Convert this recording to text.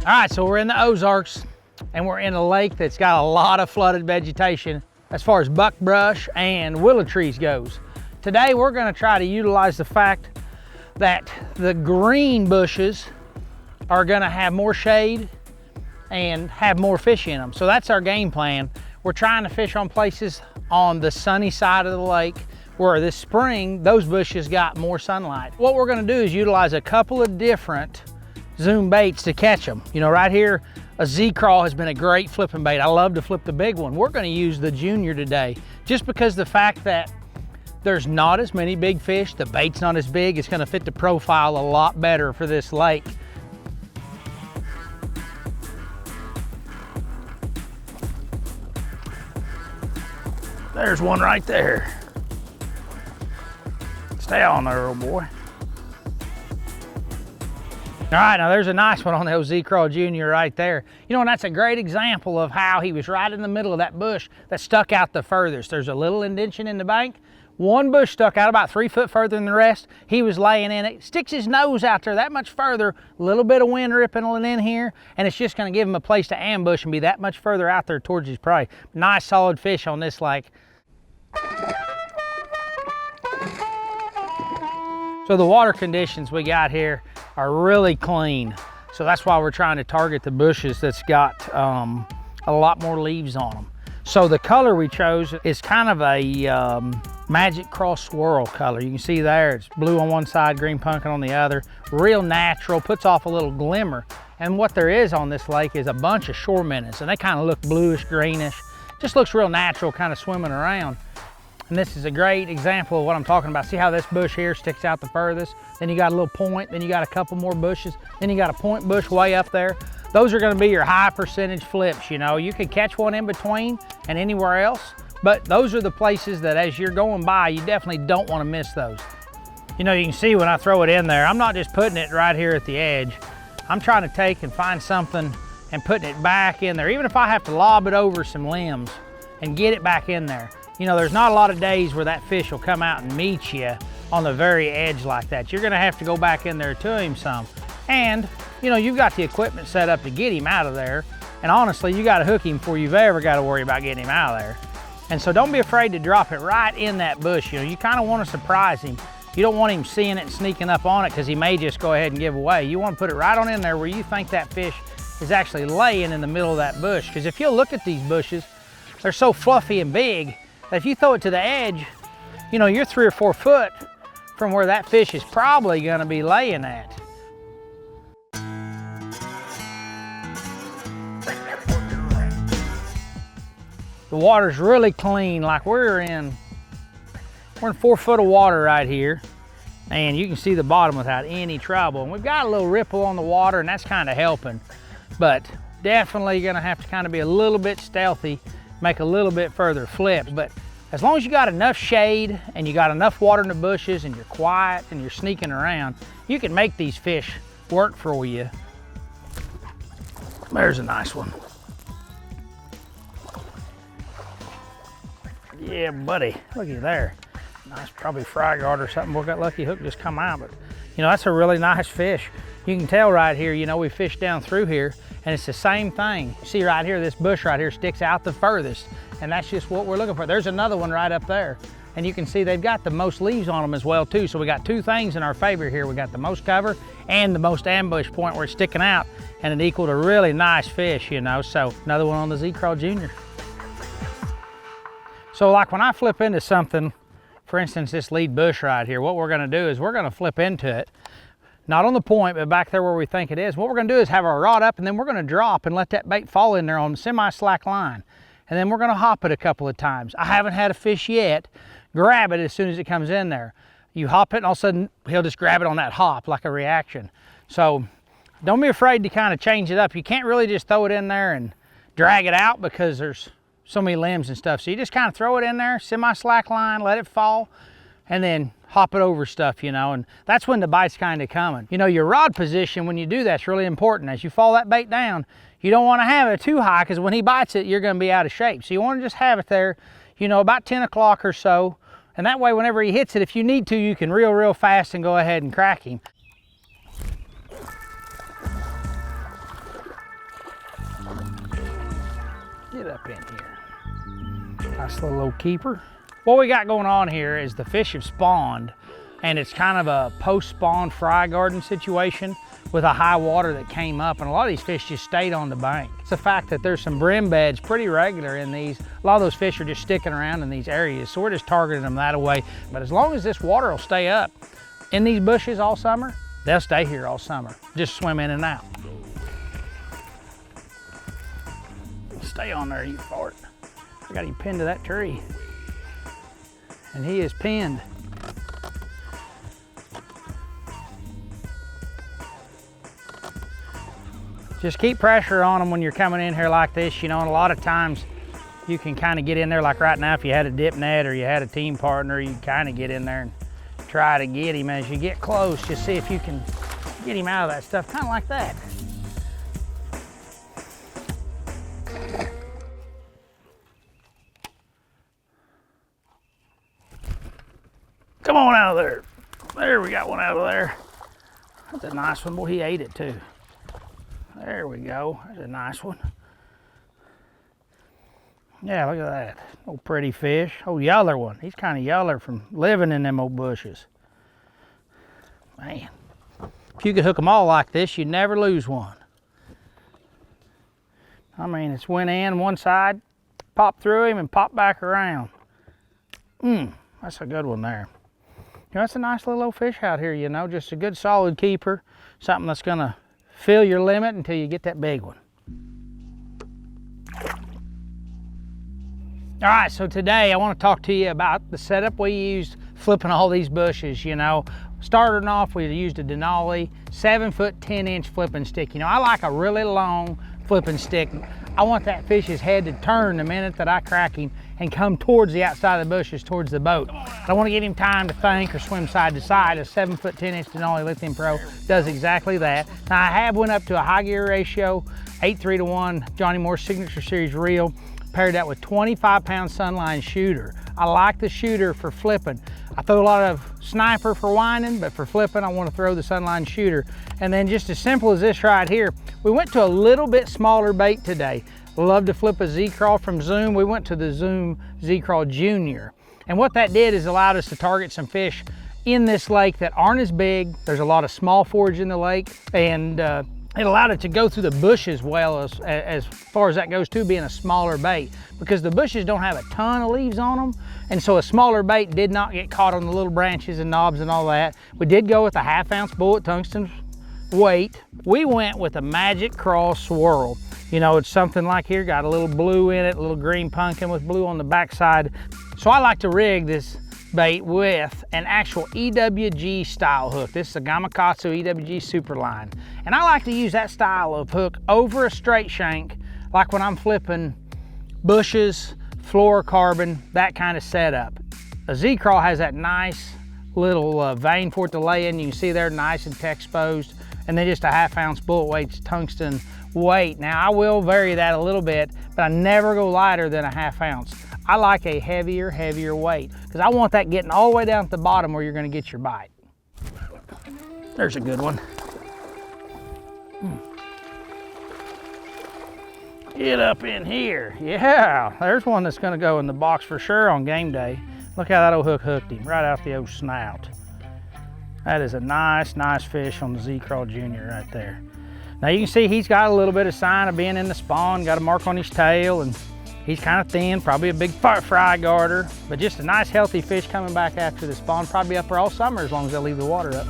All right, so we're in the Ozarks and we're in a lake that's got a lot of flooded vegetation as far as buckbrush and willow trees goes. Today we're gonna try to utilize the fact that the green bushes are gonna have more shade and have more fish in them. So that's our game plan. We're trying to fish on places on the sunny side of the lake where this spring, those bushes got more sunlight. What we're gonna do is utilize a couple of different zoom baits to catch them. You know, right here, a Z-crawl has been a great flipping bait. I love to flip the big one. We're gonna use the junior today, just because the fact that there's not as many big fish, the bait's not as big, it's gonna fit the profile a lot better for this lake. There's one right there. Stay on there, old boy. All right, now there's a nice one on the Z-Crawl Junior right there. You know, and that's a great example of how he was right in the middle of that bush that stuck out the furthest. There's a little indentation in the bank. One bush stuck out about 3 foot further than the rest. He was laying in it, sticks his nose out there that much further, a little bit of wind ripping in here, and it's just gonna give him a place to ambush and be that much further out there towards his prey. Nice solid fish on this lake. So the water conditions we got here are really clean. So that's why we're trying to target the bushes that's got a lot more leaves on them. So the color we chose is kind of a magic cross swirl color. You can see there, it's blue on one side, green pumpkin on the other. Real natural, puts off a little glimmer. And what there is on this lake is a bunch of shore minnows, and they kind of look bluish, greenish. Just looks real natural, kind of swimming around. And this is a great example of what I'm talking about. See how this bush here sticks out the furthest? Then you got a little point, then you got a couple more bushes, then you got a point bush way up there. Those are gonna be your high percentage flips, you know. You could catch one in between and anywhere else, but those are the places that as you're going by, you definitely don't wanna miss those. You know, you can see when I throw it in there, I'm not just putting it right here at the edge. I'm trying to take and find something and putting it back in there, even if I have to lob it over some limbs and get it back in there. You know, there's not a lot of days where that fish will come out and meet you on the very edge like that. You're gonna have to go back in there to him some. And, you know, you've got the equipment set up to get him out of there. And honestly, you gotta hook him before you've ever gotta worry about getting him out of there. And so don't be afraid to drop it right in that bush. You know, you kinda wanna surprise him. You don't want him seeing it and sneaking up on it because he may just go ahead and give away. You wanna put it right on in there where you think that fish is actually laying in the middle of that bush. Because if you'll look at these bushes, they're so fluffy and big, if you throw it to the edge, you know, you're 3 or 4 foot from where that fish is probably gonna be laying at. The water's really clean, like we're in 4 foot of water right here, and you can see the bottom without any trouble. And we've got a little ripple on the water, and that's kind of helping, but definitely gonna have to kind of be a little bit stealthy, make a little bit further flip. But as long as you got enough shade and you got enough water in the bushes and you're quiet and you're sneaking around, you can make these fish work for you. There's a nice one. Yeah, buddy, looky there. Nice, probably fry guard or something. We got lucky hook just come out, but you know, that's a really nice fish. You can tell right here, you know, we fished down through here and it's the same thing. See right here, this bush right here sticks out the furthest, and that's just what we're looking for. There's another one right up there, and you can see they've got the most leaves on them as well too. So we got 2 things in our favor here. We got the most cover and the most ambush point where it's sticking out, and it equaled a really nice fish, you know. So another one on the Z-Crawl Junior. So like when I flip into something, for instance, this lead bush right here, what we're gonna do is we're gonna flip into it, not on the point, but back there where we think it is. What we're gonna do is have our rod up, and then we're gonna drop and let that bait fall in there on semi-slack line. And then we're gonna hop it a couple of times. I haven't had a fish yet grab it as soon as it comes in there. You hop it and all of a sudden he'll just grab it on that hop like a reaction. So don't be afraid to kind of change it up. You can't really just throw it in there and drag it out because there's so many limbs and stuff. So you just kind of throw it in there, semi-slack line, let it fall, and then hop it over stuff, you know, and that's when the bite's kind of coming. You know, your rod position when you do that's really important. As you fall that bait down, you don't want to have it too high because when he bites it, you're going to be out of shape. So you want to just have it there, you know, about 10 o'clock or so, and that way whenever he hits it, if you need to, you can reel real fast and go ahead and crack him. Get up in here. Nice little old keeper. What we got going on here is the fish have spawned, and it's kind of a post-spawn fry garden situation with a high water that came up, and a lot of these fish just stayed on the bank. It's the fact that there's some brim beds pretty regular in these. A lot of those fish are just sticking around in these areas, so we're just targeting them that way. But as long as this water will stay up in these bushes all summer, they'll stay here all summer. Just swim in and out. Stay on there, you fart. I got him pinned to that tree. And he is pinned. Just keep pressure on them when you're coming in here like this, you know, and a lot of times you can kind of get in there, like right now, if you had a dip net or you had a team partner, you kind of get in there and try to get him. As you get close, just see if you can get him out of that stuff, kind of like that. Come on out of there. There, we got one out of there. That's a nice one. Boy, he ate it too. There we go. There's a nice one. Yeah, look at that. Oh, pretty fish. Oh, yeller one. He's kind of yeller from living in them old bushes. Man, if you could hook them all like this, you'd never lose one. I mean, it's went in one side, popped through him, and popped back around. That's a good one there. You know, that's a nice little old fish out here, you know, just a good solid keeper, something that's gonna fill your limit until you get that big one. All right, so today I want to talk to you about the setup we used flipping all these bushes. You know, starting off, we used a Denali 7-foot 10-inch flipping stick. You know, I like a really long flipping stick. I want that fish's head to turn the minute that I crack him and come towards the outside of the bushes, towards the boat. I don't want to give him time to think or swim side to side. A 7-foot 10-inch Denali Lithium Pro does exactly that. Now, I have went up to a high gear ratio, 8:3 to 1, Johnny Moore's Signature Series reel, paired that with 25-pound Sunline shooter. I like the shooter for flipping. I throw a lot of sniper for winding, but for flipping, I want to throw the Sunline shooter. And then just as simple as this right here, we went to a little bit smaller bait today. Love to flip a Z-Crawl from Zoom. We went to the Zoom Z-Crawl Junior. And what that did is allowed us to target some fish in this lake that aren't as big. There's a lot of small forage in the lake, and it allowed it to go through the bushes well as far as that goes too, being a smaller bait, because the bushes don't have a ton of leaves on them, and so a smaller bait did not get caught on the little branches and knobs and all that. We did go with a 1/2-ounce bullet tungsten weight. We went with a Magic Crawl Swirl. You know, it's something like here, got a little blue in it, a little green pumpkin with blue on the backside. So I like to rig this bait with an actual EWG style hook. This is a Gamakatsu EWG Superline. And I like to use that style of hook over a straight shank, like when I'm flipping bushes, fluorocarbon, that kind of setup. A Z-Crawl has that nice little vein for it to lay in. You can see they're nice and exposed. And then just a 1/2-ounce bullet weight tungsten weight. Now I will vary that a little bit, but I never go lighter than a 1/2 ounce. I like a heavier weight because I want that getting all the way down at the bottom where you're going to get your bite. There's a good one. Get up in here. Yeah, there's one that's going to go in the box for sure on game day. Look how that old hook hooked him right out the old snout. That is a nice fish on the Z-Crawl Junior right there. Now you can see he's got a little bit of sign of being in the spawn, got a mark on his tail, and he's kind of thin, probably a big fry garter, but just a nice healthy fish coming back after the spawn, probably up there all summer as long as they leave the water up.